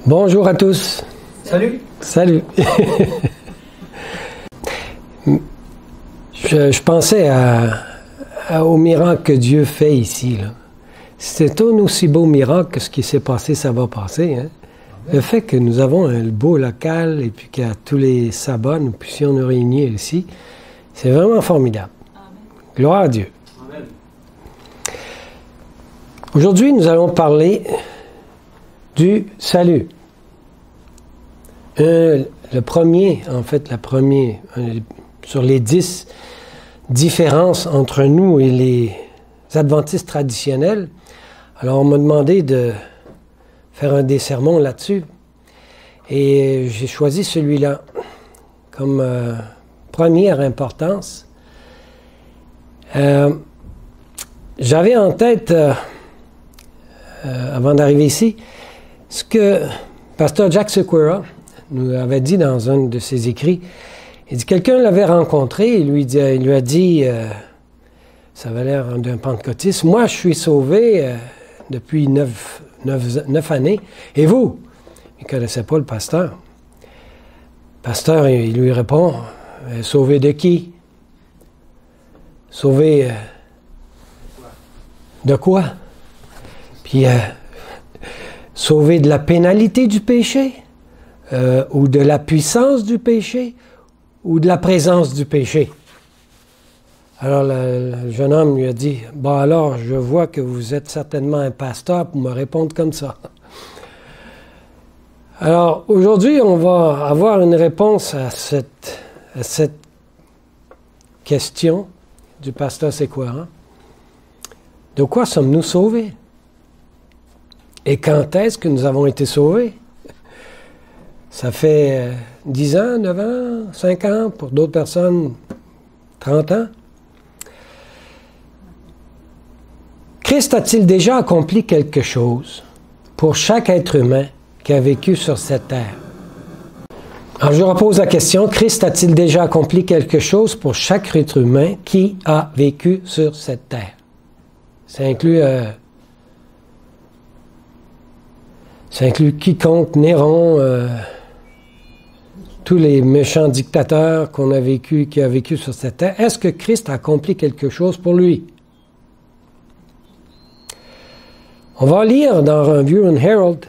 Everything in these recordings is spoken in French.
Bonjour à tous. Salut. Salut. Je pensais au miracle que Dieu fait ici. C'est un aussi beau miracle que ce qui s'est passé, ça va passer. Hein? Le fait que nous avons un beau local et puis qu'à tous les sabbats, nous puissions nous réunir ici, c'est vraiment formidable. Amen. Gloire à Dieu. Amen. Aujourd'hui, nous allons parler du salut. La première, sur les 10 différences entre nous et les adventistes traditionnels. Alors, on m'a demandé de faire un des sermons là-dessus. Et j'ai choisi celui-là comme première importance. J'avais en tête, avant d'arriver ici, ce que Pasteur Jack Sequeira nous avait dit dans un de ses écrits. Il dit, quelqu'un l'avait rencontré, il lui a dit, ça avait l'air d'un pentecôtiste, moi je suis sauvé depuis 9 années, et vous? Il ne connaissait pas le pasteur. Le pasteur, il lui répond, sauvé de qui? Sauvé de quoi? Puis, sauvé de la pénalité du péché? Ou de la puissance du péché, ou de la présence du péché. Alors le jeune homme lui a dit, « Bon alors, je vois que vous êtes certainement un pasteur pour me répondre comme ça. » Alors aujourd'hui, on va avoir une réponse à cette question du pasteur Sequeira. De quoi sommes-nous sauvés? Et quand est-ce que nous avons été sauvés? Ça fait 10 ans, 9 ans, 5 ans, pour d'autres personnes, 30 ans. Christ a-t-il déjà accompli quelque chose pour chaque être humain qui a vécu sur cette terre? Alors je repose la question, Christ a-t-il déjà accompli quelque chose pour chaque être humain qui a vécu sur cette terre? Ça inclut quiconque, Néron, tous les méchants dictateurs qui a vécu sur cette terre. Est-ce que Christ a accompli quelque chose pour lui? On va lire dans Review and Herald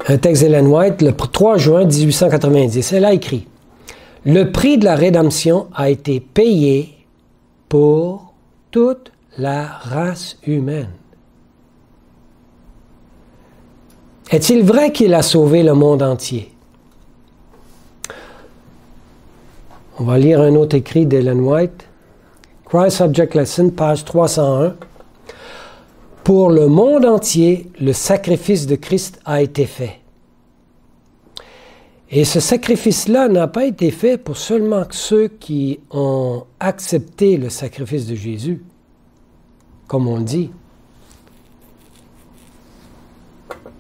un texte d'Ellen White, le 3 juin 1890. Elle a écrit « Le prix de la rédemption a été payé pour toute la race humaine. » Est-il vrai qu'il a sauvé le monde entier? On va lire un autre écrit d'Ellen White. Christ Subject Lesson, page 301. Pour le monde entier, le sacrifice de Christ a été fait. Et ce sacrifice-là n'a pas été fait pour seulement ceux qui ont accepté le sacrifice de Jésus, comme on dit.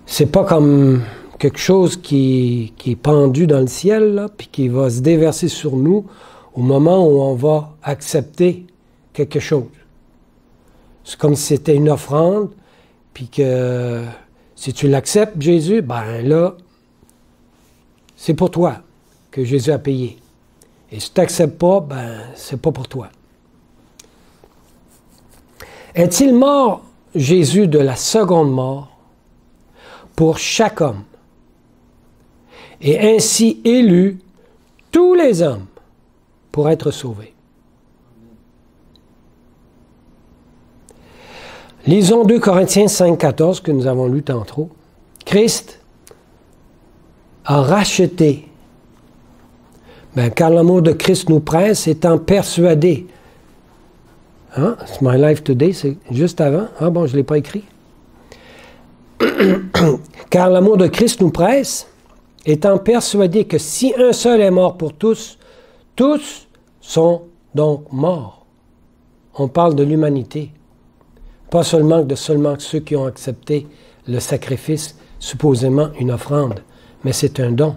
C'est pas comme quelque chose qui est pendu dans le ciel, là, puis qui va se déverser sur nous au moment où on va accepter quelque chose. C'est comme si c'était une offrande, puis que si tu l'acceptes, Jésus, ben là, c'est pour toi que Jésus a payé. Et si tu n'acceptes pas, ben c'est pas pour toi. Est-il mort, Jésus, de la seconde mort, pour chaque homme, et ainsi élu tous les hommes pour être sauvés? Lisons 2 Corinthiens 5, 14 que nous avons lu tantôt. Christ a racheté, car l'amour de Christ nous presse, étant persuadé. Hein? It's my life today, c'est juste avant. Ah bon, je ne l'ai pas écrit. Car l'amour de Christ nous presse, étant persuadé que si un seul est mort pour tous, tous sont donc morts. On parle de l'humanité. Pas seulement de ceux qui ont accepté le sacrifice, supposément une offrande, mais c'est un don.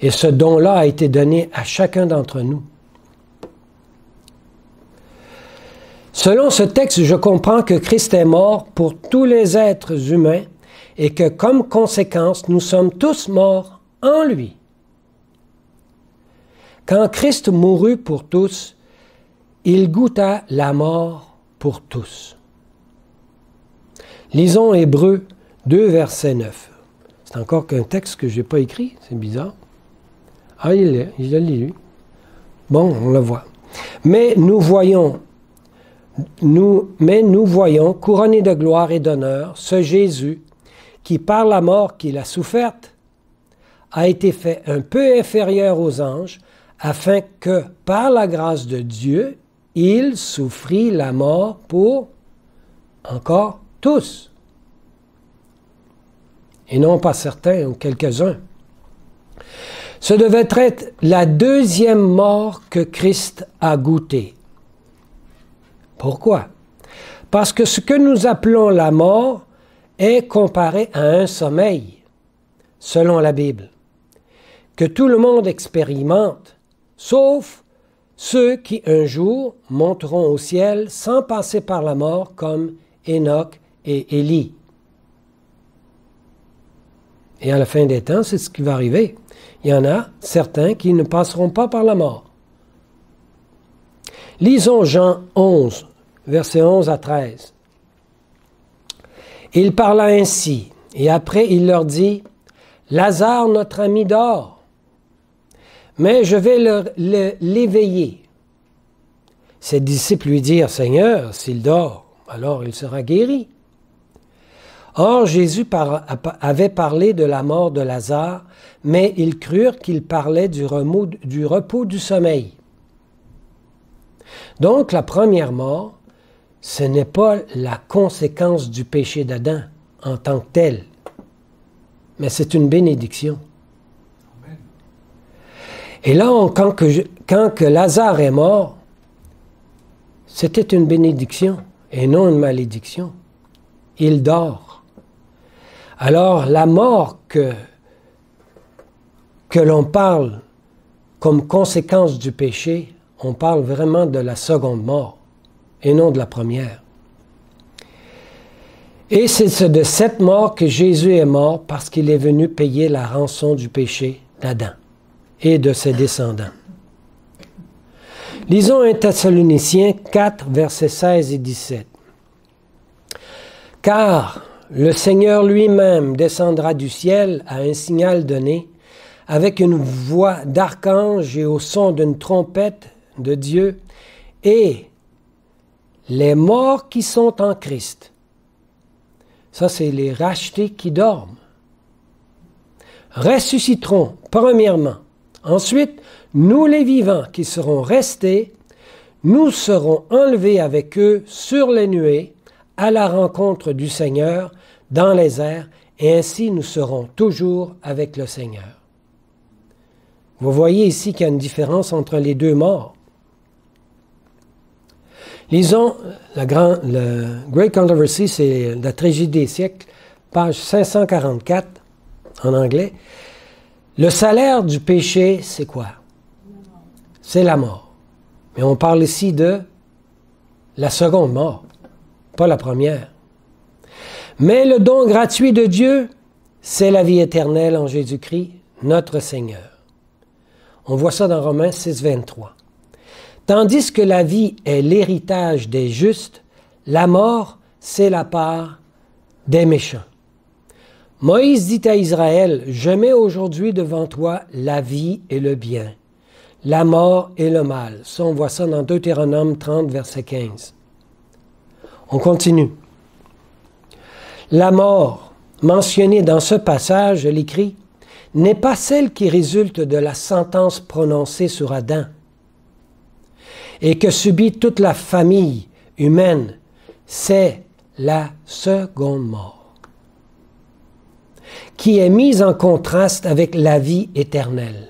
Et ce don-là a été donné à chacun d'entre nous. Selon ce texte, je comprends que Christ est mort pour tous les êtres humains et que comme conséquence, nous sommes tous morts en lui. Quand Christ mourut pour tous, il goûta la mort pour tous. Lisons Hébreux 2, verset 9. C'est encore qu'un texte que je n'ai pas écrit, c'est bizarre. Ah, il l'a lu, lui. Bon, on le voit. Mais nous voyons, couronné de gloire et d'honneur, ce Jésus, qui par la mort qu'il a soufferte, a été fait un peu inférieur aux anges, afin que, par la grâce de Dieu, il souffrit la mort pour, encore, tous. Et non pas certains ou quelques-uns. Ce devait être la deuxième mort que Christ a goûtée. Pourquoi? Parce que ce que nous appelons la mort est comparé à un sommeil, selon la Bible, que tout le monde expérimente, sauf ceux qui un jour monteront au ciel sans passer par la mort, comme Enoch et Élie. Et à la fin des temps, c'est ce qui va arriver. Il y en a certains qui ne passeront pas par la mort. Lisons Jean 11, versets 11 à 13. Il parla ainsi, et après il leur dit, « Lazare, notre ami, dort, mais je vais l'éveiller. » Ses disciples lui dirent, « Seigneur, s'il dort, alors il sera guéri. » Or, Jésus avait parlé de la mort de Lazare, mais ils crurent qu'il parlait du repos du sommeil. Donc, la première mort, ce n'est pas la conséquence du péché d'Adam en tant que tel, mais c'est une bénédiction. Amen. Et là, quand que Lazare est mort, c'était une bénédiction et non une malédiction. Il dort. Alors, la mort que l'on parle comme conséquence du péché, on parle vraiment de la seconde mort et non de la première. Et c'est de cette mort que Jésus est mort parce qu'il est venu payer la rançon du péché d'Adam et de ses descendants. Lisons 1 Thessaloniciens 4, versets 16 et 17. « Car le Seigneur lui-même descendra du ciel à un signal donné, avec une voix d'archange et au son d'une trompette de Dieu, et les morts qui sont en Christ. » Ça, c'est les rachetés qui dorment. « Ressusciteront premièrement. Ensuite, nous les vivants qui serons restés, nous serons enlevés avec eux sur les nuées à la rencontre du Seigneur dans les airs, et ainsi nous serons toujours avec le Seigneur. » Vous voyez ici qu'il y a une différence entre les deux morts. Lisons le Great Controversy, c'est la tragédie des siècles, page 544 en anglais. Le salaire du péché, c'est quoi? C'est la mort. Mais on parle ici de la seconde mort, pas la première. Mais le don gratuit de Dieu, c'est la vie éternelle en Jésus-Christ, notre Seigneur. On voit ça dans Romains 6, 23. Tandis que la vie est l'héritage des justes, la mort, c'est la part des méchants. Moïse dit à Israël, « Je mets aujourd'hui devant toi la vie et le bien, la mort et le mal. » Ça, on voit ça dans Deutéronome 30, verset 15. On continue. La mort, mentionnée dans ce passage, elle écrit, n'est pas celle qui résulte de la sentence prononcée sur Adam et que subit toute la famille humaine. C'est la seconde mort, qui est mise en contraste avec la vie éternelle.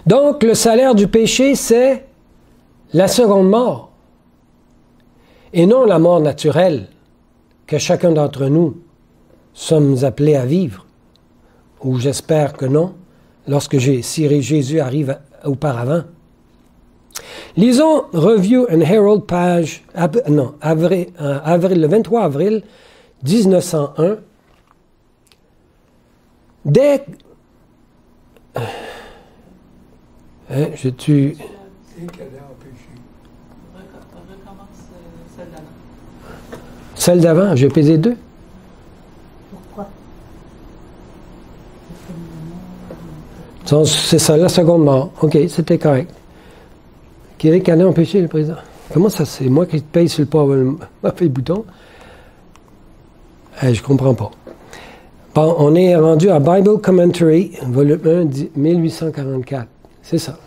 Donc, le salaire du péché, c'est la seconde mort, et non la mort naturelle que chacun d'entre nous sommes appelés à vivre, ou j'espère que non, si Jésus arrive auparavant. Lisons Review and Herald, le 23 avril 1901. Dès... je tue... Celle d'avant, j'ai pesé 2. Pourquoi? C'est ça, la seconde mort. OK, c'était correct. Quel est le cadet en péché, le président? Comment ça, c'est moi qui paye sur le bouton? Je comprends pas. Bon, on est rendu à Bible Commentary, volume 1, 1844. C'est ça.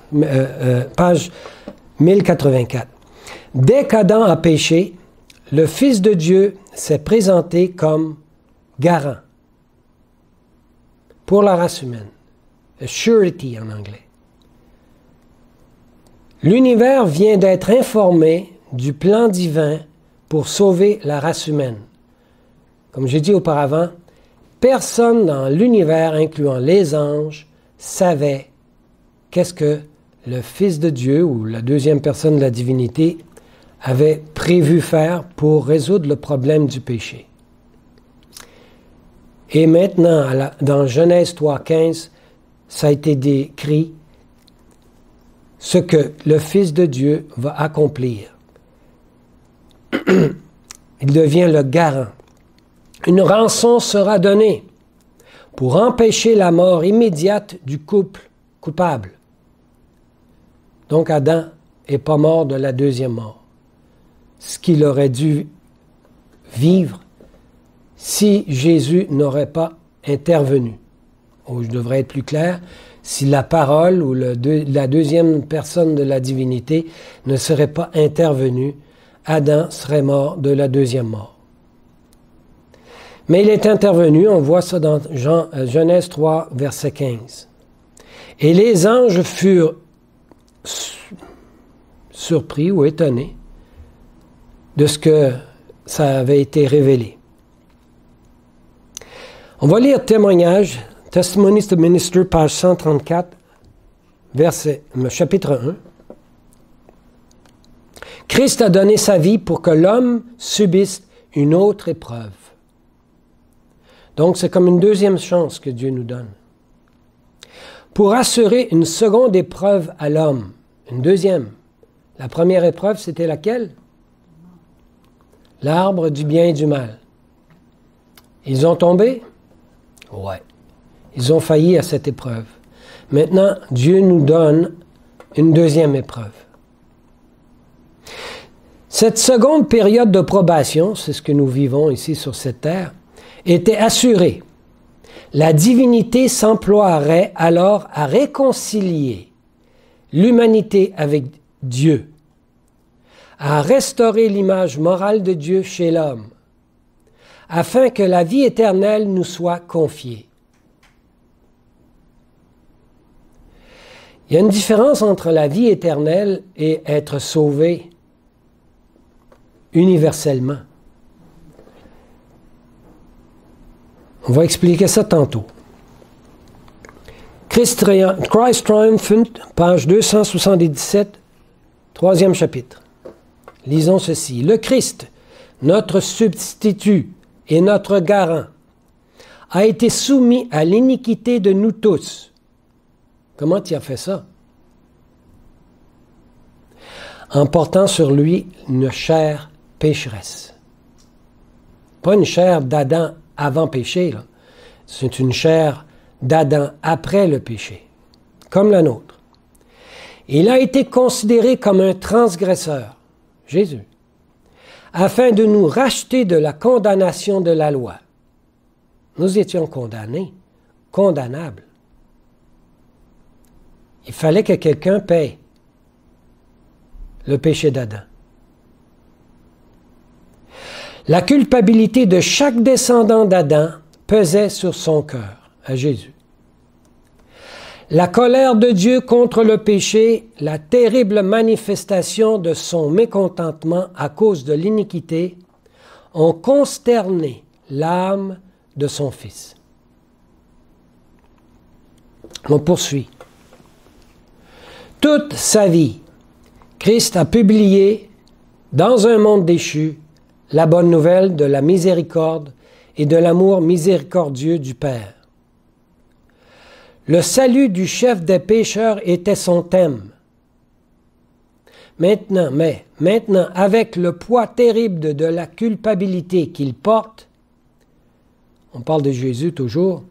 Page 1084. Dès qu'Adam a péché, le Fils de Dieu s'est présenté comme garant pour la race humaine. A surety en anglais. L'univers vient d'être informé du plan divin pour sauver la race humaine. Comme j'ai dit auparavant, personne dans l'univers, incluant les anges, savait qu'est-ce que le Fils de Dieu, ou la deuxième personne de la divinité, avait prévu faire pour résoudre le problème du péché. Et maintenant, dans Genèse 3,15, ça a été décrit ce que le Fils de Dieu va accomplir. Il devient le garant. Une rançon sera donnée pour empêcher la mort immédiate du couple coupable. Donc Adam n'est pas mort de la deuxième mort. Ce qu'il aurait dû vivre si Jésus n'aurait pas intervenu. Ou je devrais être plus clair, si la parole ou la deuxième personne de la divinité ne serait pas intervenue, Adam serait mort de la deuxième mort. Mais il est intervenu, on voit ça dans Genèse 3, verset 15. Et les anges furent surpris ou étonnés de ce que ça avait été révélé. On va lire témoignage, Testimonies to Minister, page 134, chapitre 1. Christ a donné sa vie pour que l'homme subisse une autre épreuve. Donc, c'est comme une deuxième chance que Dieu nous donne. Pour assurer une seconde épreuve à l'homme. Une deuxième. La première épreuve, c'était laquelle? L'arbre du bien et du mal. Ils ont tombé? Ouais. Ils ont failli à cette épreuve. Maintenant, Dieu nous donne une deuxième épreuve. Cette seconde période de probation, c'est ce que nous vivons ici sur cette terre, était assurée. La divinité s'emploierait alors à réconcilier l'humanité avec Dieu, à restaurer l'image morale de Dieu chez l'homme, afin que la vie éternelle nous soit confiée. Il y a une différence entre la vie éternelle et être sauvé universellement. On va expliquer ça tantôt. Christ Triumphant, page 277, 3e chapitre. Lisons ceci. Le Christ, notre substitut et notre garant, a été soumis à l'iniquité de nous tous. Comment il a fait ça? En portant sur lui une chair pécheresse. Pas une chair d'Adam avant péché, là. C'est une chair d'Adam après le péché, comme la nôtre. Il a été considéré comme un transgresseur, Jésus, afin de nous racheter de la condamnation de la loi. Nous étions condamnés, condamnables. Il fallait que quelqu'un paie le péché d'Adam. La culpabilité de chaque descendant d'Adam pesait sur son cœur, à Jésus. La colère de Dieu contre le péché, la terrible manifestation de son mécontentement à cause de l'iniquité, ont consterné l'âme de son Fils. On poursuit. Toute sa vie, Christ a publié dans un monde déchu la bonne nouvelle de la miséricorde et de l'amour miséricordieux du Père. Le salut du chef des pécheurs était son thème. Maintenant, avec le poids terrible de la culpabilité qu'il porte, on parle de Jésus toujours,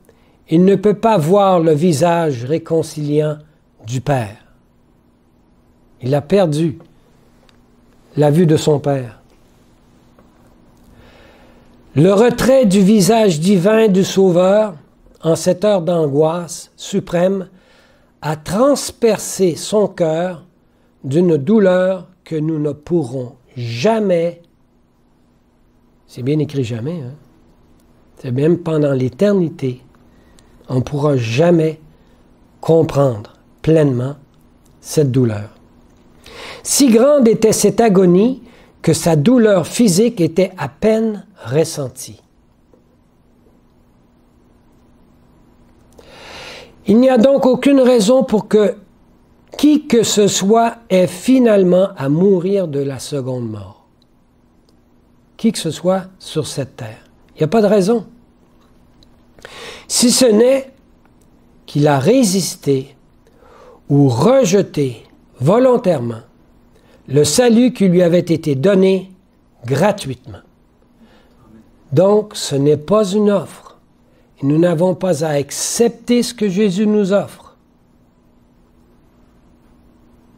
il ne peut pas voir le visage réconciliant du Père. Il a perdu la vue de son Père. Le retrait du visage divin du Sauveur, en cette heure d'angoisse suprême, a transpercé son cœur d'une douleur que nous ne pourrons jamais, c'est bien écrit jamais, hein? C'est même pendant l'éternité, on ne pourra jamais comprendre pleinement cette douleur. Si grande était cette agonie que sa douleur physique était à peine ressentie. Il n'y a donc aucune raison pour que qui que ce soit ait finalement à mourir de la seconde mort. Qui que ce soit sur cette terre. Il n'y a pas de raison. Si ce n'est qu'il a résisté ou rejeté volontairement le salut qui lui avait été donné gratuitement. Donc, ce n'est pas une offre. Et nous n'avons pas à accepter ce que Jésus nous offre.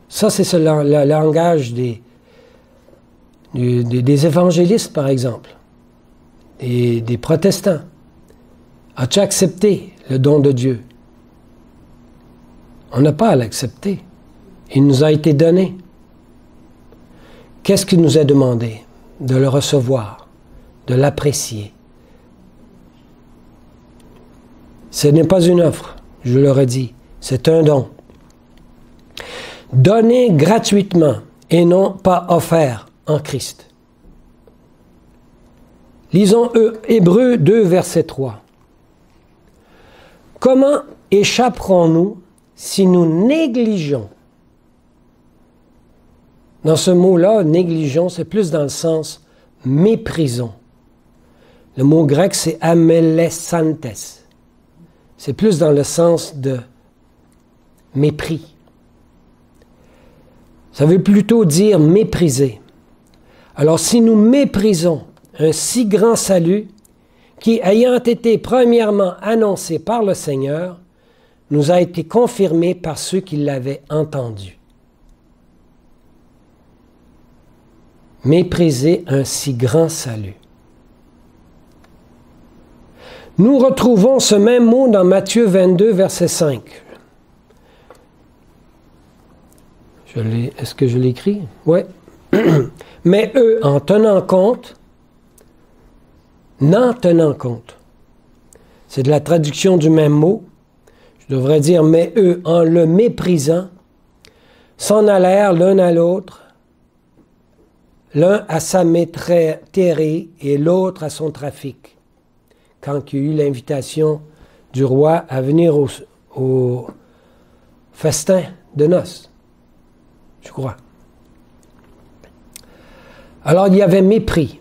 Ça, c'est le langage des évangélistes, par exemple, et des protestants. As-tu accepté le don de Dieu? On n'a pas à l'accepter. Il nous a été donné. Qu'est-ce qu'il nous a demandé? De le recevoir, de l'apprécier. Ce n'est pas une offre, je le redis, c'est un don. Donné gratuitement et non pas offert en Christ. Lisons Hébreux 2, verset 3. Comment échapperons-nous si nous négligeons? Dans ce mot-là, négligeons, c'est plus dans le sens méprisons. Le mot grec, c'est amelessantes. C'est plus dans le sens de mépris. Ça veut plutôt dire mépriser. Alors, si nous méprisons un si grand salut qui, ayant été premièrement annoncé par le Seigneur, nous a été confirmé par ceux qui l'avaient entendu. Mépriser un si grand salut. Nous retrouvons ce même mot dans Matthieu 22, verset 5. Est-ce que je l'écris? Oui. Mais eux, n'en tenant compte, c'est de la traduction du même mot, je devrais dire, mais eux, en le méprisant, s'en allèrent l'un à l'autre, l'un à sa métairie et l'autre à son trafic, quand il y a eu l'invitation du roi à venir au festin de noces, je crois. Alors, il y avait mépris.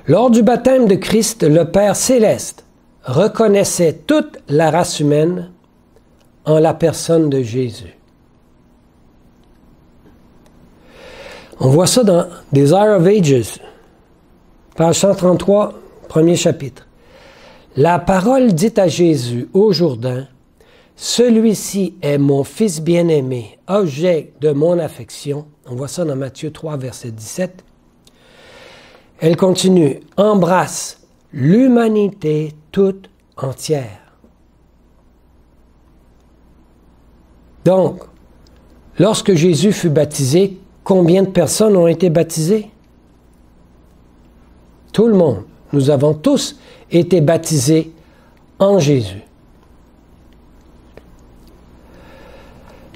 Lors du baptême de Christ, le Père céleste reconnaissait toute la race humaine en la personne de Jésus. On voit ça dans Desire of Ages, page 133, premier chapitre. La parole dit à Jésus au Jourdain, « Celui-ci est mon Fils bien-aimé, objet de mon affection. » On voit ça dans Matthieu 3, verset 17. Elle continue, « Embrasse l'humanité toute entière. » Donc, lorsque Jésus fut baptisé, combien de personnes ont été baptisées? Tout le monde. Nous avons tous été baptisés en Jésus.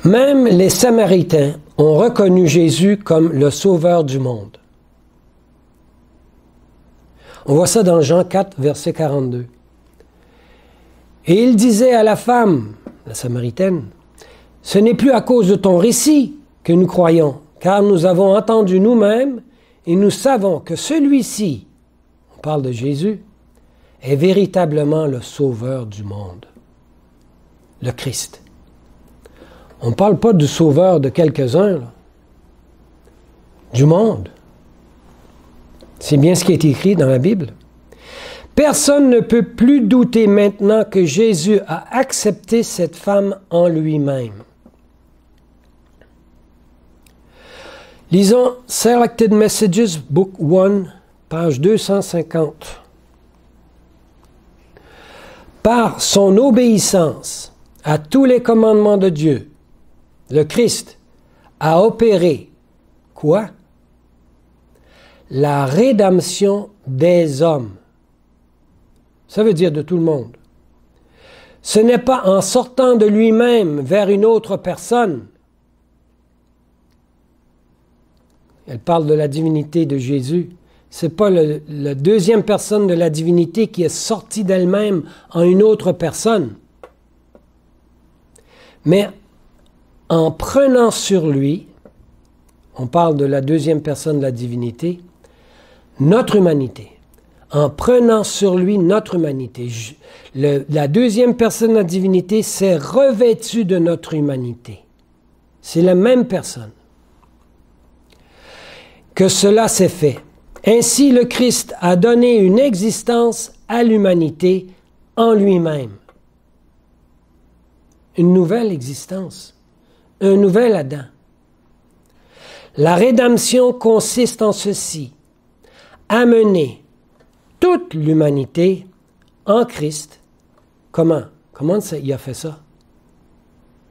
Même les Samaritains ont reconnu Jésus comme le Sauveur du monde. On voit ça dans Jean 4, verset 42. Et il disait à la femme, la Samaritaine, « Ce n'est plus à cause de ton récit que nous croyons, car nous avons entendu nous-mêmes et nous savons que celui-ci, on parle de Jésus, est véritablement le Sauveur du monde, le Christ. On ne parle pas du Sauveur de quelques-uns, là, du monde. C'est bien ce qui est écrit dans la Bible. Personne ne peut plus douter maintenant que Jésus a accepté cette femme en lui-même. Lisons Selected Messages, Book 1, page 250. Par son obéissance à tous les commandements de Dieu, le Christ a opéré quoi? La rédemption des hommes. Ça veut dire de tout le monde. Ce n'est pas en sortant de lui-même vers une autre personne. Elle parle de la divinité de Jésus. Ce n'est pas la deuxième personne de la divinité qui est sortie d'elle-même en une autre personne. Mais en prenant sur lui, on parle de la deuxième personne de la divinité, notre humanité. En prenant sur lui notre humanité. La deuxième personne de la divinité s'est revêtue de notre humanité. C'est la même personne. Que cela s'est fait. Ainsi, le Christ a donné une existence à l'humanité en lui-même. Une nouvelle existence. Un nouvel Adam. La rédemption consiste en ceci. Amener toute l'humanité en Christ. Comment? Comment il a fait ça?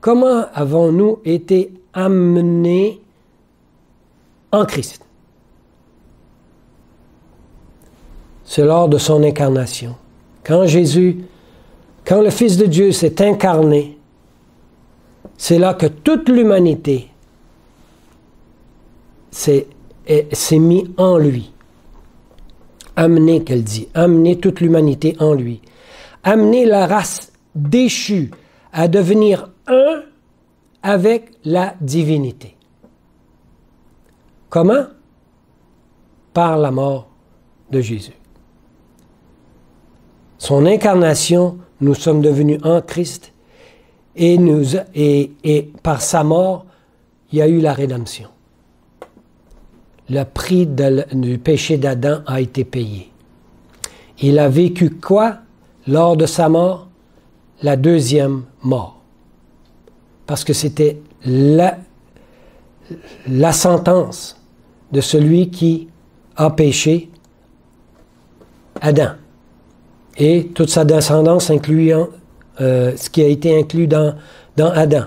Comment avons-nous été amenés en Christ? C'est lors de son incarnation. Quand le Fils de Dieu s'est incarné, c'est là que toute l'humanité s'est mise en lui. Amener, qu'elle dit, amener toute l'humanité en lui. Amener la race déchue à devenir un avec la divinité. Comment? Par la mort de Jésus. Son incarnation, nous sommes devenus en Christ et par sa mort, il y a eu la rédemption. Le prix du péché d'Adam a été payé. Il a vécu quoi lors de sa mort? La deuxième mort. Parce que c'était la sentence de celui qui a péché, Adam. Et toute sa descendance incluant ce qui a été inclus dans Adam.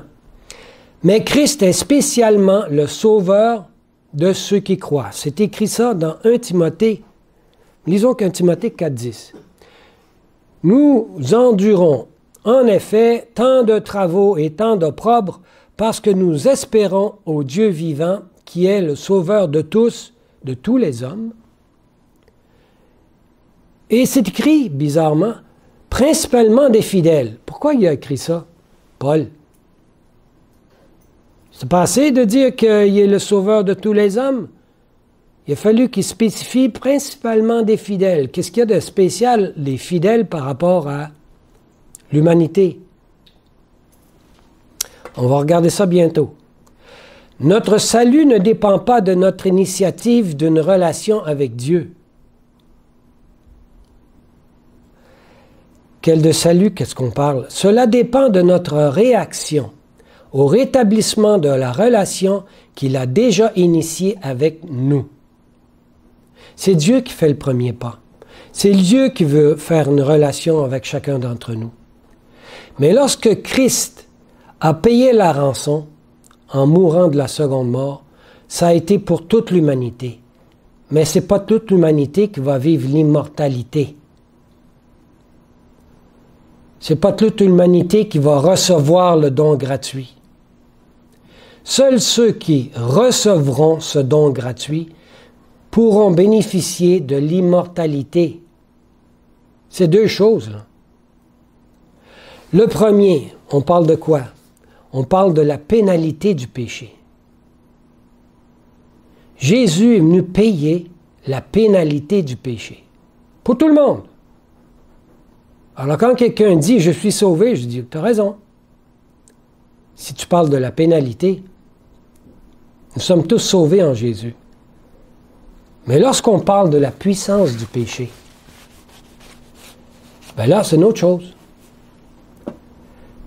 Mais Christ est spécialement le sauveur de ceux qui croient. C'est écrit ça dans 1 Timothée. Lisons qu'un Timothée 4,10. Nous endurons en effet tant de travaux et tant d'opprobre parce que nous espérons au Dieu vivant qui est le sauveur de tous les hommes. Et c'est écrit, bizarrement, principalement des fidèles. Pourquoi il a écrit ça, Paul? C'est pas assez de dire qu'il est le sauveur de tous les hommes. Il a fallu qu'il spécifie principalement des fidèles. Qu'est-ce qu'il y a de spécial, les fidèles, par rapport à l'humanité? On va regarder ça bientôt. Notre salut ne dépend pas de notre initiative d'une relation avec Dieu. Quel de salut, qu'est-ce qu'on parle? Cela dépend de notre réaction au rétablissement de la relation qu'il a déjà initiée avec nous. C'est Dieu qui fait le premier pas. C'est Dieu qui veut faire une relation avec chacun d'entre nous. Mais lorsque Christ a payé la rançon en mourant de la seconde mort, ça a été pour toute l'humanité. Mais ce n'est pas toute l'humanité qui va vivre l'immortalité. Ce n'est pas toute l'humanité qui va recevoir le don gratuit. Seuls ceux qui recevront ce don gratuit pourront bénéficier de l'immortalité. C'est deux choses, là. Le premier, on parle de quoi? On parle de la pénalité du péché. Jésus est venu payer la pénalité du péché. Pour tout le monde. Alors quand quelqu'un dit « je suis sauvé », je dis « tu as raison ». Si tu parles de la pénalité, nous sommes tous sauvés en Jésus. Mais lorsqu'on parle de la puissance du péché, ben là, c'est une autre chose.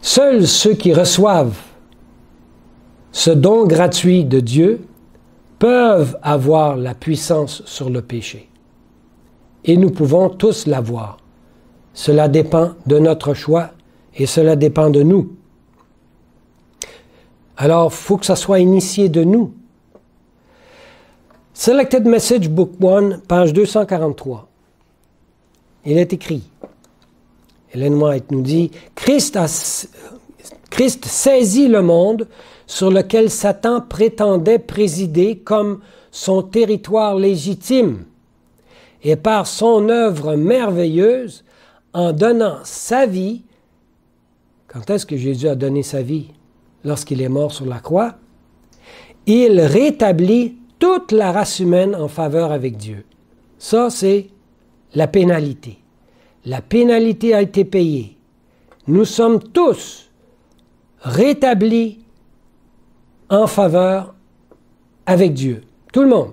Seuls ceux qui reçoivent ce don gratuit de Dieu peuvent avoir la puissance sur le péché. Et nous pouvons tous l'avoir. Cela dépend de notre choix et cela dépend de nous. Alors, il faut que ça soit initié de nous. Selected Message Book 1, page 243. Il est écrit, Ellen White nous dit, Christ saisit le monde sur lequel Satan prétendait présider comme son territoire légitime. Et par son œuvre merveilleuse, en donnant sa vie, quand est-ce que Jésus a donné sa vie? Lorsqu'il est mort sur la croix, il rétablit toute la race humaine en faveur avec Dieu. Ça, c'est la pénalité. La pénalité a été payée. Nous sommes tous rétablis en faveur avec Dieu. Tout le monde.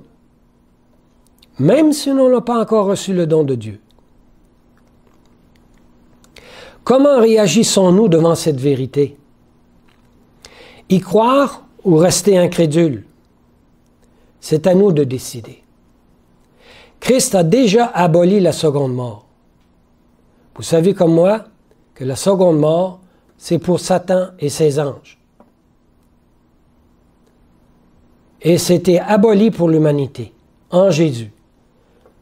Même si nous n'avons pas encore reçu le don de Dieu. Comment réagissons-nous devant cette vérité? Y croire ou rester incrédule? C'est à nous de décider. Christ a déjà aboli la seconde mort. Vous savez comme moi que la seconde mort, c'est pour Satan et ses anges. Et c'était aboli pour l'humanité, en Jésus.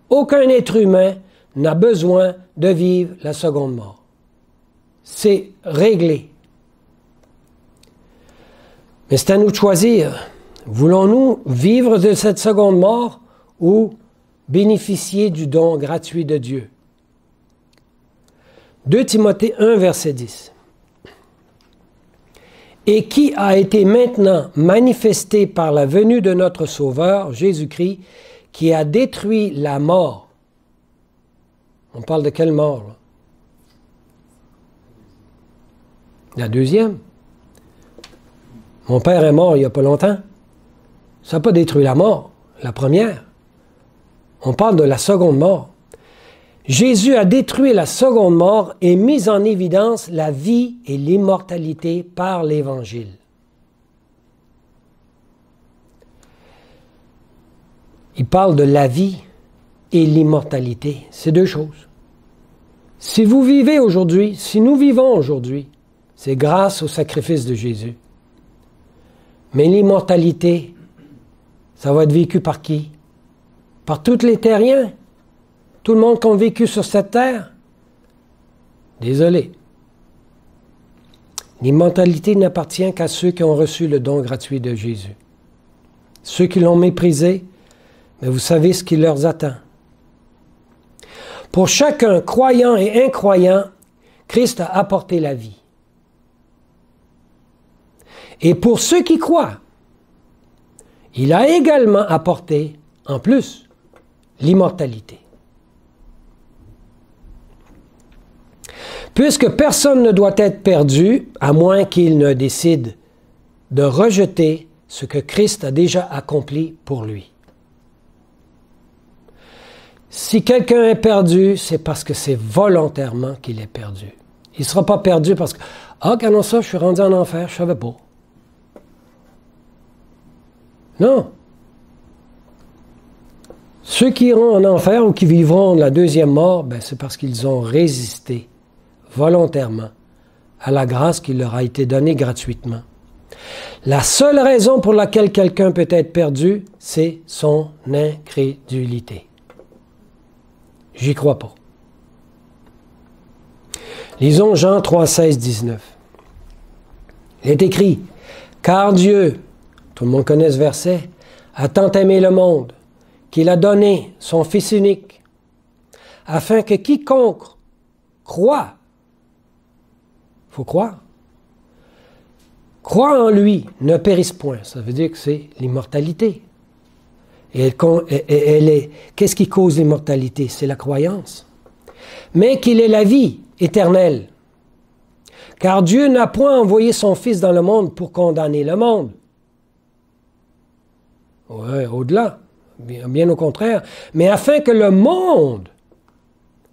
Aucun être humain n'a besoin de vivre la seconde mort. C'est réglé. Mais c'est à nous de choisir. Voulons-nous vivre de cette seconde mort ou bénéficier du don gratuit de Dieu? 2 Timothée 1, verset 10. Et qui a été maintenant manifesté par la venue de notre Sauveur, Jésus-Christ, qui a détruit la mort. On parle de quelle mort, là? La deuxième. Mon père est mort il n'y a pas longtemps. Ça n'a pas détruit la mort, la première. On parle de la seconde mort. Jésus a détruit la seconde mort et mis en évidence la vie et l'immortalité par l'Évangile. Il parle de la vie et l'immortalité. C'est deux choses. Si vous vivez aujourd'hui, si nous vivons aujourd'hui, c'est grâce au sacrifice de Jésus. Mais l'immortalité, ça va être vécu par qui? Par tous les terriens. Tout le monde qui a vécu sur cette terre. Désolé. L'immortalité n'appartient qu'à ceux qui ont reçu le don gratuit de Jésus. Ceux qui l'ont méprisé, mais vous savez ce qui leur attend. Pour chacun, croyant et incroyant, Christ a apporté la vie. Et pour ceux qui croient, il a également apporté, en plus, l'immortalité. Puisque personne ne doit être perdu, à moins qu'il ne décide de rejeter ce que Christ a déjà accompli pour lui. Si quelqu'un est perdu, c'est parce que c'est volontairement qu'il est perdu. Il ne sera pas perdu parce que « Ah, quand ça, je suis rendu en enfer, je ne savais pas. » Non. Ceux qui iront en enfer ou qui vivront la deuxième mort, ben, c'est parce qu'ils ont résisté volontairement à la grâce qui leur a été donnée gratuitement. La seule raison pour laquelle quelqu'un peut être perdu, c'est son incrédulité. J'y crois pas. Lisons Jean 3, 16, 19. Il est écrit, « Car Dieu, tout le monde connaît ce verset, a tant aimé le monde, qu'il a donné son Fils unique, afin que quiconque croit, il faut croire, croit en lui, ne périsse point. » Ça veut dire que c'est l'immortalité. Et qu'est-ce qui cause l'immortalité? C'est la croyance. Mais qu'il est la vie éternelle. Car Dieu n'a point envoyé son Fils dans le monde pour condamner le monde. Ouais, au-delà, bien au contraire. Mais afin que le monde,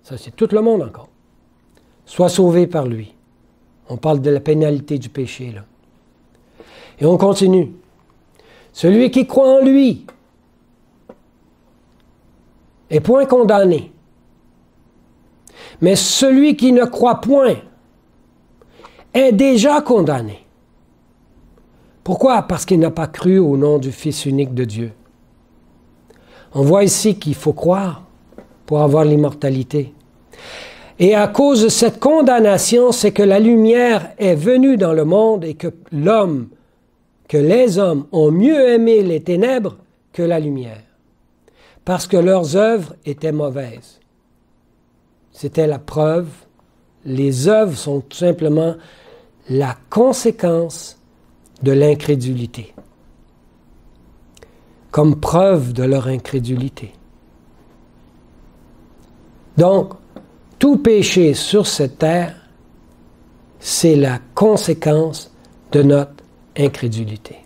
ça c'est tout le monde encore, soit sauvé par lui. On parle de la pénalité du péché, là. Et on continue. Celui qui croit en lui est point condamné. Mais celui qui ne croit point est déjà condamné. Pourquoi? Parce qu'il n'a pas cru au nom du Fils unique de Dieu. On voit ici qu'il faut croire pour avoir l'immortalité. Et à cause de cette condamnation, c'est que la lumière est venue dans le monde et que les hommes ont mieux aimé les ténèbres que la lumière, parce que leurs œuvres étaient mauvaises. C'était la preuve. Les œuvres sont tout simplement la conséquence de l'incrédulité, comme preuve de leur incrédulité. Donc, tout péché sur cette terre, c'est la conséquence de notre incrédulité.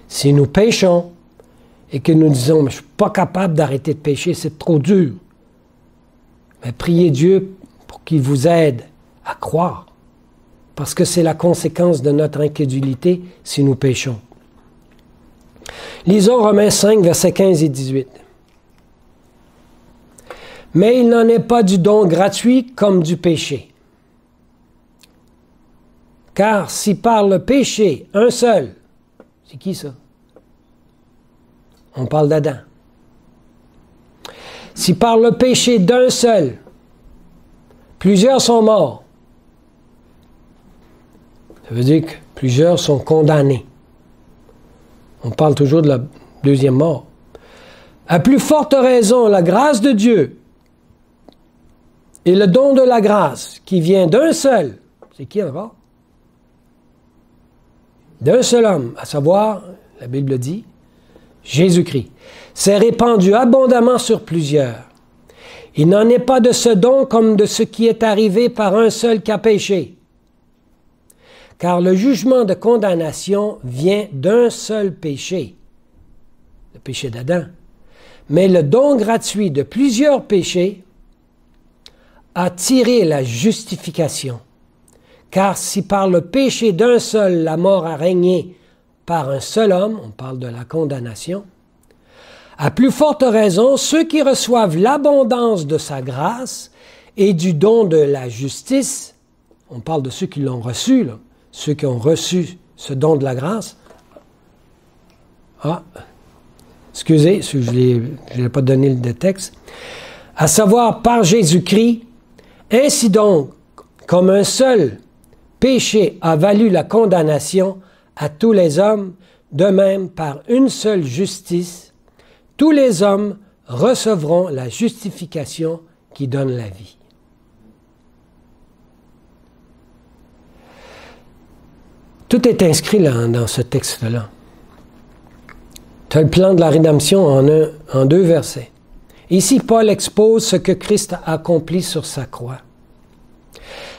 Si nous péchons et que nous disons « mais je ne suis pas capable d'arrêter de pécher, c'est trop dur », mais priez Dieu pour qu'il vous aide à croire, parce que c'est la conséquence de notre incrédulité si nous péchons. Lisons Romains 5, versets 15 et 18. « Mais il n'en est pas du don gratuit comme du péché. Car si par le péché, un seul, c'est qui ça? On parle d'Adam. Si par le péché d'un seul, plusieurs sont morts, ça veut dire que plusieurs sont condamnés. On parle toujours de la deuxième mort. À plus forte raison, la grâce de Dieu et le don de la grâce qui vient d'un seul, c'est qui encore? D'un seul homme, à savoir, la Bible dit, Jésus-Christ, s'est répandu abondamment sur plusieurs. Il n'en est pas de ce don comme de ce qui est arrivé par un seul qui a péché. Car le jugement de condamnation vient d'un seul péché, le péché d'Adam. Mais le don gratuit de plusieurs péchés a tiré la justification. Car si par le péché d'un seul la mort a régné par un seul homme, on parle de la condamnation, à plus forte raison, ceux qui reçoivent l'abondance de sa grâce et du don de la justice, on parle de ceux qui l'ont reçu, là, ceux qui ont reçu ce don de la grâce. Excusez, je n'ai pas donné le texte. À savoir, par Jésus-Christ, ainsi donc, comme un seul péché a valu la condamnation à tous les hommes, de même, par une seule justice, tous les hommes recevront la justification qui donne la vie. Tout est inscrit là, dans ce texte-là. Tu as le plan de la rédemption en 2 versets. Ici, Paul expose ce que Christ a accompli sur sa croix.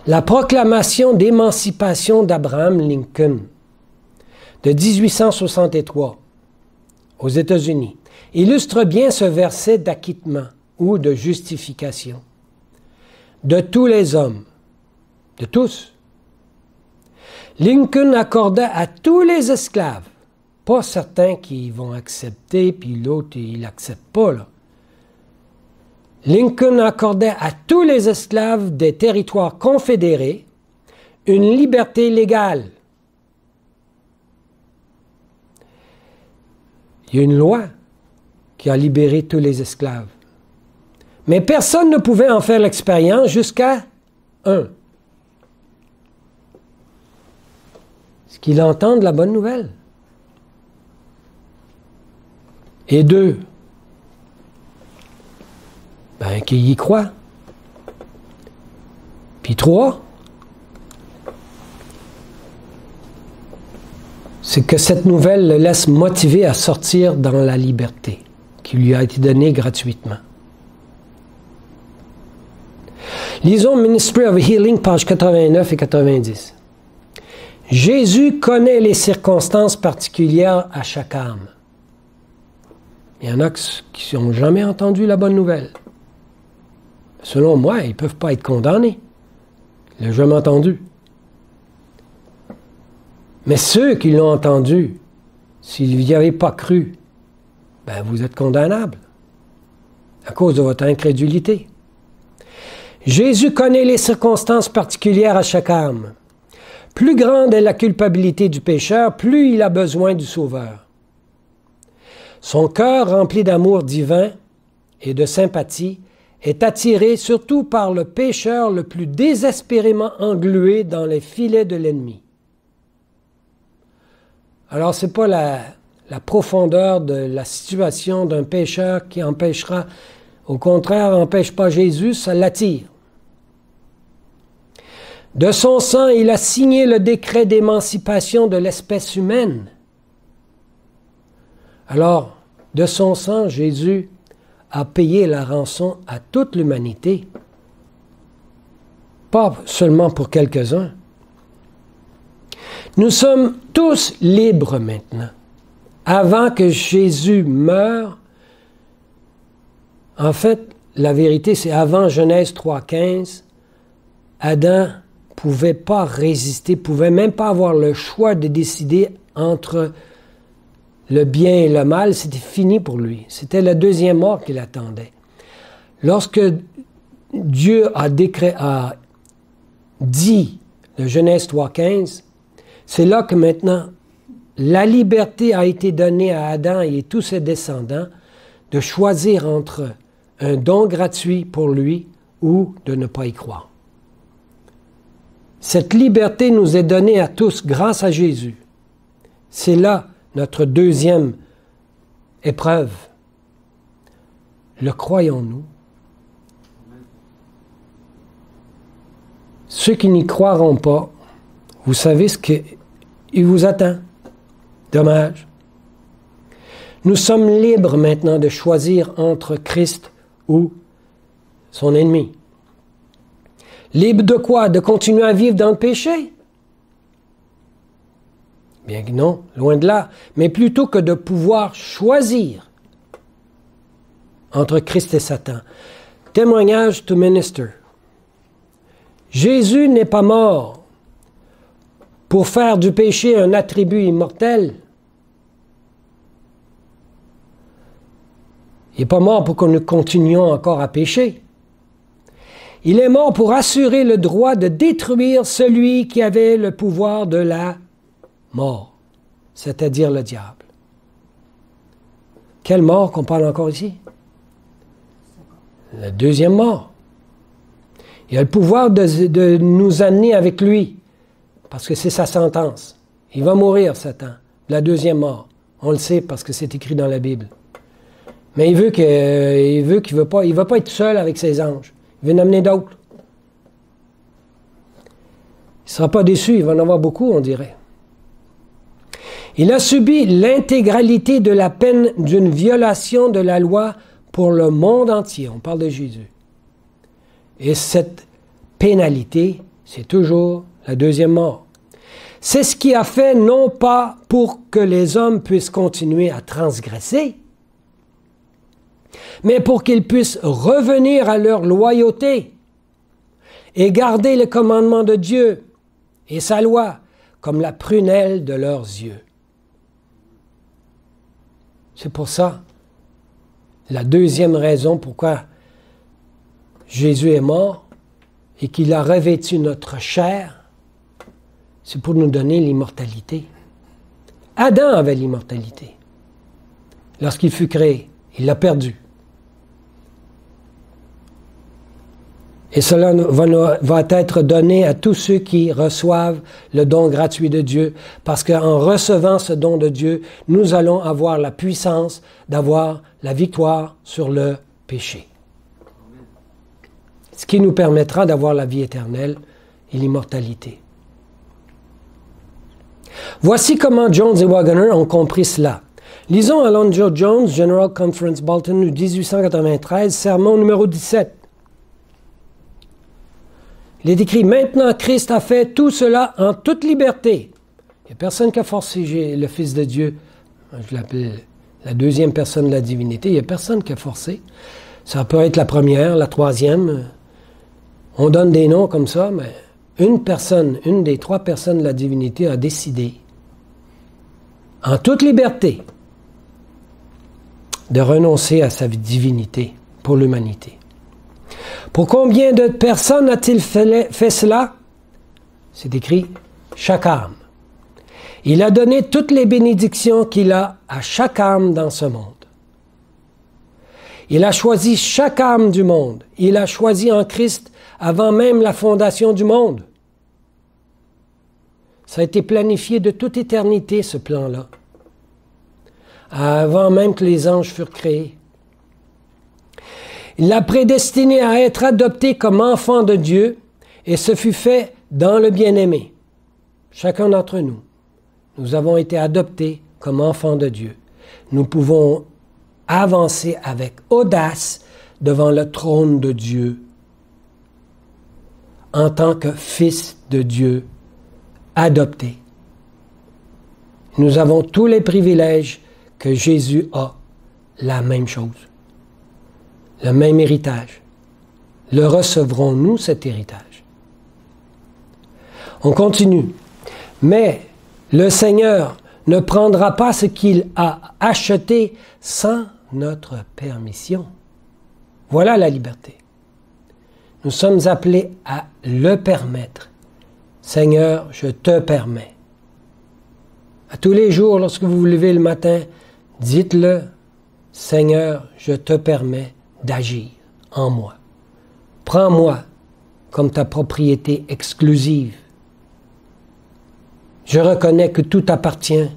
La proclamation d'émancipation d'Abraham Lincoln de 1863 aux États-Unis illustre bien ce verset d'acquittement ou de justification de tous les hommes, de tous. Lincoln accordait à tous les esclaves, pas certains qui vont accepter, puis l'autre, il n'accepte pas, là. Lincoln accordait à tous les esclaves des territoires confédérés une liberté légale. Il y a une loi qui a libéré tous les esclaves. Mais personne ne pouvait en faire l'expérience jusqu'à un. Ce qu'il entende la bonne nouvelle. Et 2, qu'il y croit. Puis 3, c'est que cette nouvelle le laisse motiver à sortir dans la liberté qui lui a été donnée gratuitement. Lisons Ministry of Healing, pages 89 et 90. Jésus connaît les circonstances particulières à chaque âme. Il y en a qui n'ont jamais entendu la bonne nouvelle. Selon moi, ils ne peuvent pas être condamnés. Ils ne l'ont jamais entendu. Mais ceux qui l'ont entendu, s'ils n'y avaient pas cru, ben vous êtes condamnables à cause de votre incrédulité. Jésus connaît les circonstances particulières à chaque âme. Plus grande est la culpabilité du pécheur, plus il a besoin du Sauveur. Son cœur, rempli d'amour divin et de sympathie, est attiré surtout par le pécheur le plus désespérément englué dans les filets de l'ennemi. Alors, ce n'est pas la profondeur de la situation d'un pécheur qui empêchera, au contraire, n'empêche pas Jésus, ça l'attire. De son sang, il a signé le décret d'émancipation de l'espèce humaine. Alors, de son sang, Jésus a payé la rançon à toute l'humanité, pas seulement pour quelques-uns. Nous sommes tous libres maintenant. Avant que Jésus meure, en fait, la vérité, c'est avant Genèse 3,15, Adam ne pouvait pas résister, ne pouvait même pas avoir le choix de décider entre le bien et le mal. C'était fini pour lui. C'était la deuxième mort qu'il attendait. Lorsque Dieu a dit, le Genèse 3,15, c'est là que maintenant, la liberté a été donnée à Adam et tous ses descendants de choisir entre un don gratuit pour lui ou de ne pas y croire. Cette liberté nous est donnée à tous grâce à Jésus. C'est là notre deuxième épreuve. Le croyons-nous? Ceux qui n'y croiront pas, vous savez ce qu'il vous attend. Dommage. Nous sommes libres maintenant de choisir entre Christ ou son ennemi. Libres de quoi? De continuer à vivre dans le péché? Bien que non, loin de là. Mais plutôt que de pouvoir choisir entre Christ et Satan. Témoignage to minister. Jésus n'est pas mort pour faire du péché un attribut immortel. Il n'est pas mort pour que nous continuions encore à pécher. Il est mort pour assurer le droit de détruire celui qui avait le pouvoir de la mort, c'est-à-dire le diable. Quelle mort qu'on parle encore ici? La deuxième mort. Il a le pouvoir de nous amener avec lui, parce que c'est sa sentence. Il va mourir, Satan, la deuxième mort. On le sait parce que c'est écrit dans la Bible. Mais il veut pas être seul avec ses anges. Il veut en amener d'autres. Il ne sera pas déçu, il va en avoir beaucoup, on dirait. Il a subi l'intégralité de la peine d'une violation de la loi pour le monde entier. On parle de Jésus. Et cette pénalité, c'est toujours la deuxième mort. C'est ce qui a fait non pas pour que les hommes puissent continuer à transgresser, mais pour qu'ils puissent revenir à leur loyauté et garder les commandements de Dieu et sa loi comme la prunelle de leurs yeux. C'est pour ça, la deuxième raison pourquoi Jésus est mort et qu'il a revêtu notre chair, c'est pour nous donner l'immortalité. Adam avait l'immortalité. Lorsqu'il fut créé, il l'a perdu. Et cela va être donné à tous ceux qui reçoivent le don gratuit de Dieu, parce qu'en recevant ce don de Dieu, nous allons avoir la puissance d'avoir la victoire sur le péché. Ce qui nous permettra d'avoir la vie éternelle et l'immortalité. Voici comment Jones et Waggoner ont compris cela. Lisons Alonzo Jones, General Conference Bolton, 1893, sermon numéro 17. Il est écrit, « Maintenant, Christ a fait tout cela en toute liberté. » Il n'y a personne qui a forcé le Fils de Dieu. Je l'appelle la deuxième personne de la divinité. Il n'y a personne qui a forcé. Ça peut être la première, la troisième. On donne des noms comme ça, mais une des trois personnes de la divinité a décidé, en toute liberté, de renoncer à sa divinité pour l'humanité. Pour combien de personnes a-t-il fait cela? C'est écrit, chaque âme. Il a donné toutes les bénédictions qu'il a à chaque âme dans ce monde. Il a choisi chaque âme du monde. Il a choisi en Christ avant même la fondation du monde. Ça a été planifié de toute éternité, ce plan-là. Avant même que les anges furent créés. Il l'a prédestiné à être adopté comme enfant de Dieu, et ce fut fait dans le bien-aimé. Chacun d'entre nous, nous avons été adoptés comme enfants de Dieu. Nous pouvons avancer avec audace devant le trône de Dieu en tant que fils de Dieu adopté. Nous avons tous les privilèges que Jésus a, la même chose, le même héritage. Le recevrons-nous, cet héritage? On continue. Mais le Seigneur ne prendra pas ce qu'il a acheté sans notre permission. Voilà la liberté. Nous sommes appelés à le permettre. Seigneur, je te permets. À tous les jours, lorsque vous vous levez le matin, dites-le, Seigneur, je te permets d'agir en moi. Prends-moi comme ta propriété exclusive. Je reconnais que tout appartient.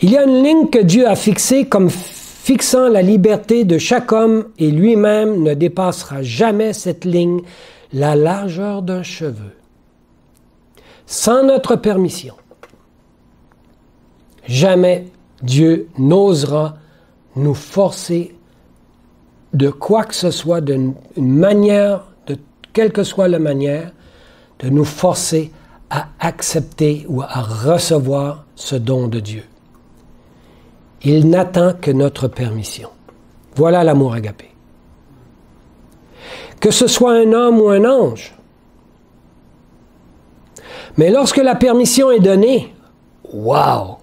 Il y a une ligne que Dieu a fixée comme fixant la liberté de chaque homme et lui-même ne dépassera jamais cette ligne, la largeur d'un cheveu. Sans notre permission, jamais Dieu n'osera nous forcer de quoi que ce soit, d'une manière, de quelle que soit la manière, de nous forcer à accepter ou à recevoir ce don de Dieu. Il n'attend que notre permission. Voilà l'amour agapé. Que ce soit un homme ou un ange. Mais lorsque la permission est donnée, wow!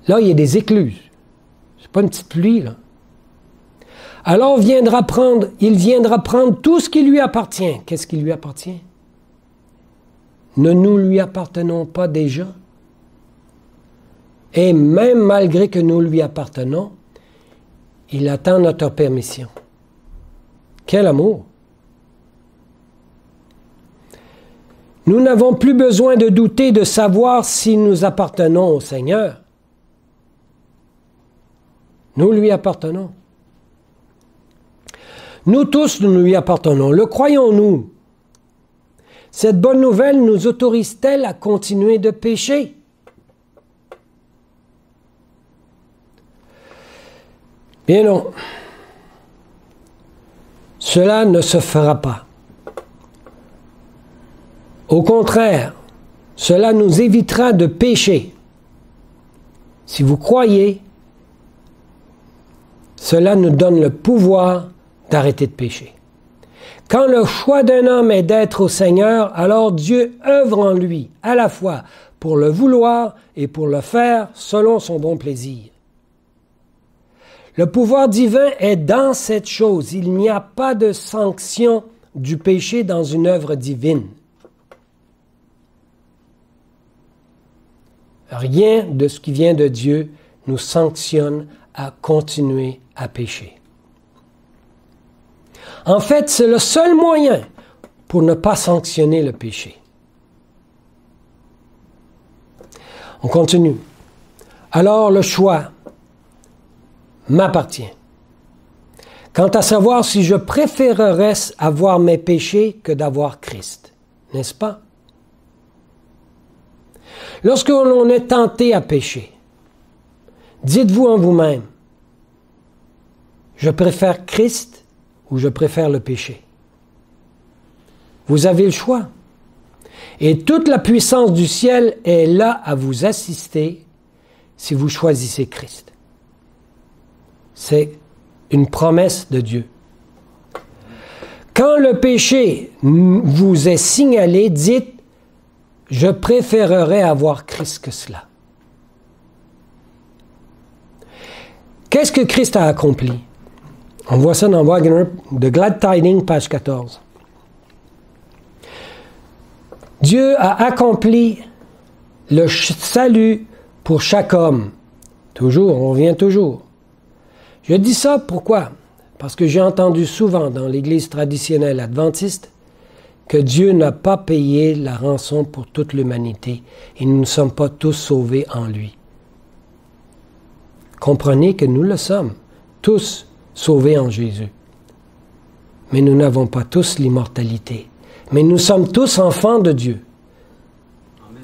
Là, il y a des écluses. C'est pas une petite pluie, là. Alors il viendra prendre tout ce qui lui appartient. Qu'est-ce qui lui appartient? Ne nous lui appartenons pas déjà? Et même malgré que nous lui appartenons, il attend notre permission. Quel amour! Nous n'avons plus besoin de douter de savoir si nous appartenons au Seigneur. Nous lui appartenons. Nous tous, nous lui appartenons. Le croyons-nous? Cette bonne nouvelle nous autorise-t-elle à continuer de pécher? Bien non. Cela ne se fera pas. Au contraire, cela nous évitera de pécher. Si vous croyez, cela nous donne le pouvoir d'arrêter de pécher. Quand le choix d'un homme est d'être au Seigneur, alors Dieu œuvre en lui, à la fois pour le vouloir et pour le faire selon son bon plaisir. Le pouvoir divin est dans cette chose. Il n'y a pas de sanction du péché dans une œuvre divine. Rien de ce qui vient de Dieu nous sanctionne à continuer à pécher. En fait, c'est le seul moyen pour ne pas sanctionner le péché. On continue. Alors le choix m'appartient. Quant à savoir si je préférerais avoir mes péchés que d'avoir Christ, n'est-ce pas? Lorsque l'on est tenté à pécher, dites-vous en vous-même, je préfère Christ ou je préfère le péché. Vous avez le choix. Et toute la puissance du ciel est là à vous assister si vous choisissez Christ. C'est une promesse de Dieu. Quand le péché vous est signalé, dites, je préférerais avoir Christ que cela. Qu'est-ce que Christ a accompli? On voit ça dans Wagner, The Glad Tidings, page 14. Dieu a accompli le salut pour chaque homme. Toujours, on revient toujours. Je dis ça pourquoi? Parce que j'ai entendu souvent dans l'Église traditionnelle adventiste que Dieu n'a pas payé la rançon pour toute l'humanité et nous ne sommes pas tous sauvés en lui. Comprenez que nous le sommes, tous sauvés en Jésus. Mais nous n'avons pas tous l'immortalité. Mais nous sommes tous enfants de Dieu. Amen.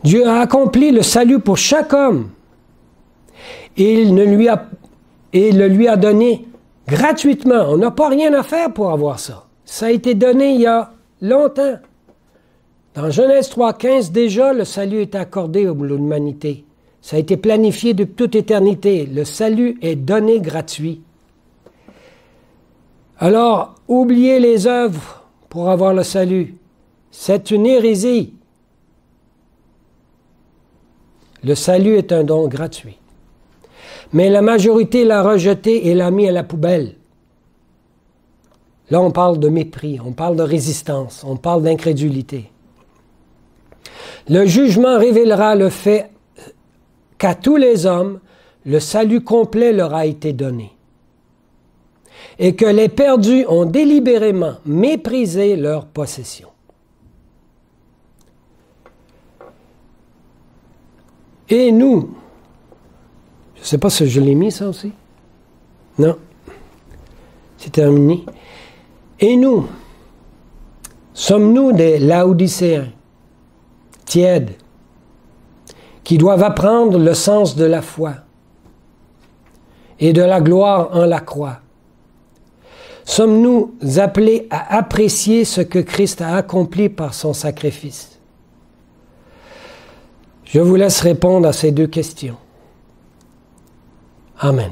Dieu a accompli le salut pour chaque homme. Et il le lui a donné gratuitement. On n'a pas rien à faire pour avoir ça. Ça a été donné il y a longtemps. Dans Genèse 3,15, déjà, le salut est accordé à l'humanité. Ça a été planifié depuis toute éternité. Le salut est donné gratuit. Alors, oubliez les œuvres pour avoir le salut. C'est une hérésie. Le salut est un don gratuit. Mais la majorité l'a rejeté et l'a mis à la poubelle. Là, on parle de mépris, on parle de résistance, on parle d'incrédulité. Le jugement révélera le fait qu'à tous les hommes, le salut complet leur a été donné. Et que les perdus ont délibérément méprisé leur possession. Et nous, je ne sais pas si je l'ai mis ça aussi. Non. C'est terminé. Et nous, sommes-nous des Laodicéens, tièdes, qui doivent apprendre le sens de la foi et de la gloire en la croix? Sommes-nous appelés à apprécier ce que Christ a accompli par son sacrifice? Je vous laisse répondre à ces deux questions. Amen.